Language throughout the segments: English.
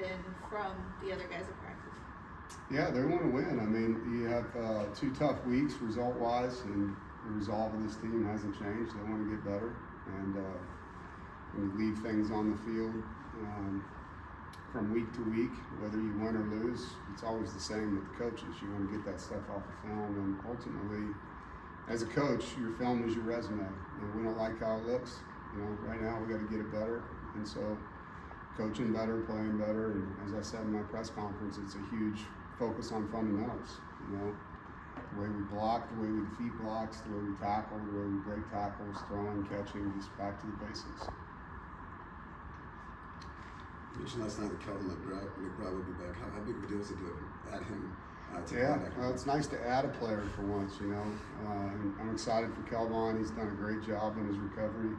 in from the other guys at practice? Yeah, they want to win. I mean, you have 2 tough weeks result-wise, and the resolve of this team hasn't changed. They want to get better, and when you leave things on the field from week to week, whether you win or lose, it's always the same with the coaches. You want to get that stuff off the film, and ultimately, as a coach, your film is your resume. And we don't like how it looks. Right now we got to get it better, and so coaching better, playing better, and as I said in my press conference, it's a huge focus on fundamentals. The way we block, the way we defeat blocks, the way we tackle, the way we break tackles, throwing, catching, just back to the basics. You mentioned last night that Kelvin McBride would be back. How big of a deal is it to add him to Yeah, well, it's nice to add a player for once, and I'm excited for Kelvin. He's done a great job in his recovery.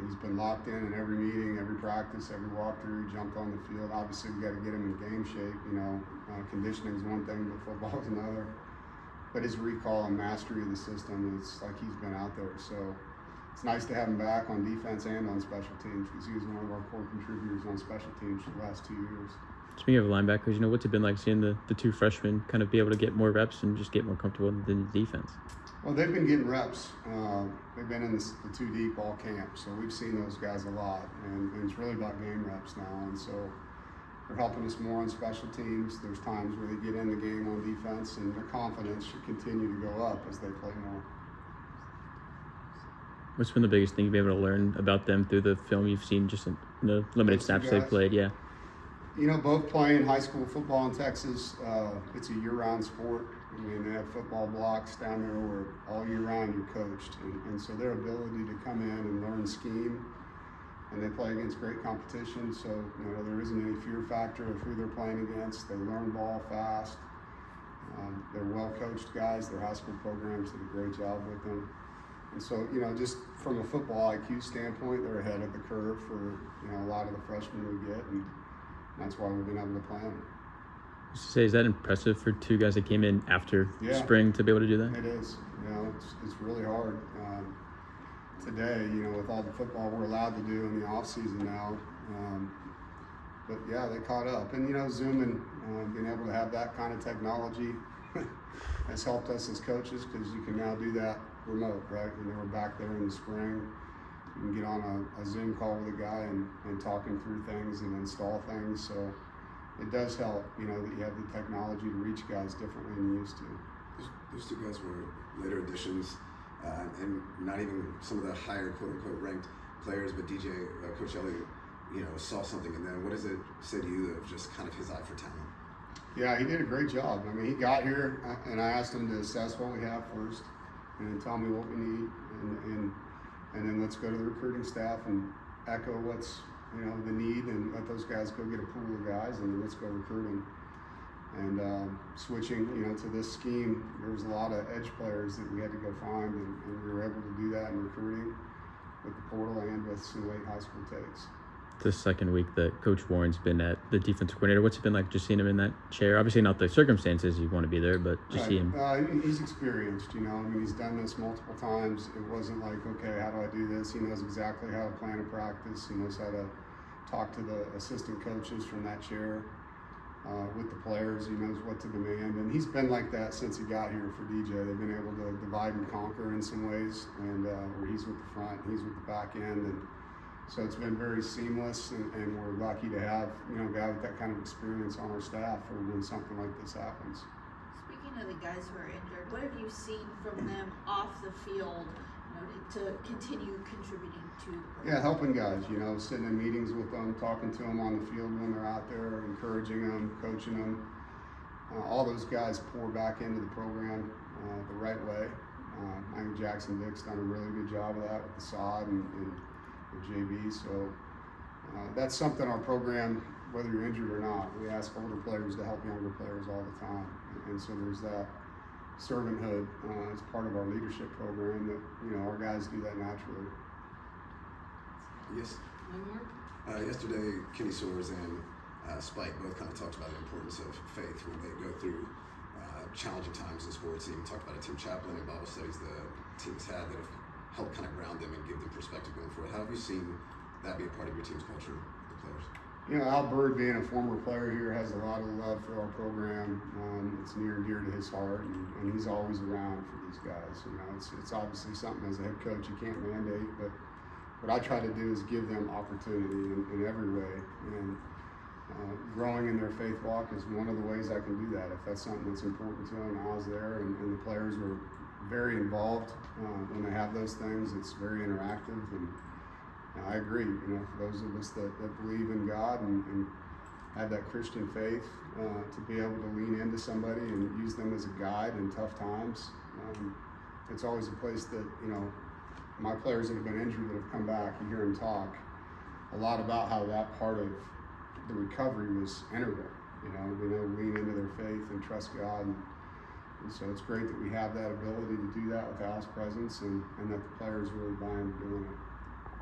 He's been locked in every meeting, every practice, every walkthrough. He jumped on the field. Obviously, we got to get him in game shape. Conditioning is one thing, but football is another. But his recall and mastery of the system, it's like he's been out there. So it's nice to have him back on defense and on special teams, because he was one of our core contributors on special teams for the last 2 years. Speaking of linebackers, what's it been like seeing the 2 freshmen kind of be able to get more reps and just get more comfortable in the defense? Well, they've been getting reps. They've been in the 2 deep all camp, so we've seen those guys a lot, and it's really about game reps now, and so they're helping us more on special teams. There's times where they get in the game on defense, and their confidence should continue to go up as they play more. What's been the biggest thing you've been able to learn about them through the film you've seen, just in the limited snaps they've played? Yeah. Both playing high school football in Texas, it's a year-round sport. They have football blocks down there where all year round you're coached. And so their ability to come in and learn scheme, and they play against great competition, so there isn't any fear factor of who they're playing against. They learn ball fast. They're well-coached guys. Their high school programs did a great job with them. And so, just from a football IQ standpoint, they're ahead of the curve for, a lot of the freshmen we get, and that's why we've been able to play them. Is that impressive for 2 guys that came in after spring to be able to do that? It is. It's really hard today, with all the football we're allowed to do in the off season now. But yeah, they caught up, and Zoom and being able to have that kind of technology has helped us as coaches, because you can now do that remote, right? And they were back there in the spring. You can get on a Zoom call with a guy and talking through things and install things. So it does help, that you have the technology to reach guys differently than you used to. Those 2 guys were later additions, and not even some of the higher quote-unquote ranked players, but Coach Elliott, saw something in them. What does it say to you of just kind of his eye for talent? Yeah, he did a great job. He got here, and I asked him to assess what we have first, and then tell me what we need, and then let's go to the recruiting staff and echo what's the need, and let those guys go get a pool of guys, and then let's go recruit them. And switching, to this scheme, there was a lot of edge players that we had to go find, and we were able to do that in recruiting with the portal and with some late high school takes. The second week that Coach Warren's been at the defensive coordinator, what's it been like just seeing him in that chair? Obviously not the circumstances you want to be there, but just see him. He's experienced, he's done this multiple times. It wasn't like, okay, how do I do this? He knows exactly how to plan a practice. He knows how to talk to the assistant coaches from that chair with the players. He knows what to demand, and he's been like that since he got here for DJ. They've been able to divide and conquer in some ways, and where he's with the front, he's with the back end, and so it's been very seamless, and we're lucky to have a guy with that kind of experience on our staff for when something like this happens. Speaking of the guys who are injured, what have you seen from them off the field to continue contributing to the program? Yeah, helping guys, sitting in meetings with them, talking to them on the field when they're out there, encouraging them, coaching them. All those guys pour back into the program the right way. I think Jackson Dick's done a really good job of that with the sod and with JV. So that's something our program, whether you're injured or not, we ask older players to help younger players all the time. And so there's that servanthood as part of our leadership program that, our guys do that naturally. Yes. Yesterday, Kenny Soares and Spike both kind of talked about the importance of faith when they go through challenging times in sports. They even talked about Tim Chaplin and Bible studies the teams had that have helped kind of ground them and give them perspective going forward. How have you seen that be a part of your team's culture, the players? You know, Al Bird, being a former player here, has a lot of love for our program. It's near and dear to his heart, and he's always around for these guys. You know, it's obviously something as a head coach you can't mandate, but what I try to do is give them opportunity in every way. And growing in their faith walk is one of the ways I can do that. If that's something that's important to them, I was there, and the players were very involved when they have those things. It's very interactive, and I agree. You know, for those of us that believe in God and have that Christian faith, to be able to lean into somebody and use them as a guide in tough times, it's always a place that, you know, my players that have been injured that have come back, you hear them talk a lot about how that part of the recovery was integral. You know, being able to lean into their faith and trust God. And so it's great that we have that ability to do that with Al's presence, and that the players really buy into doing it.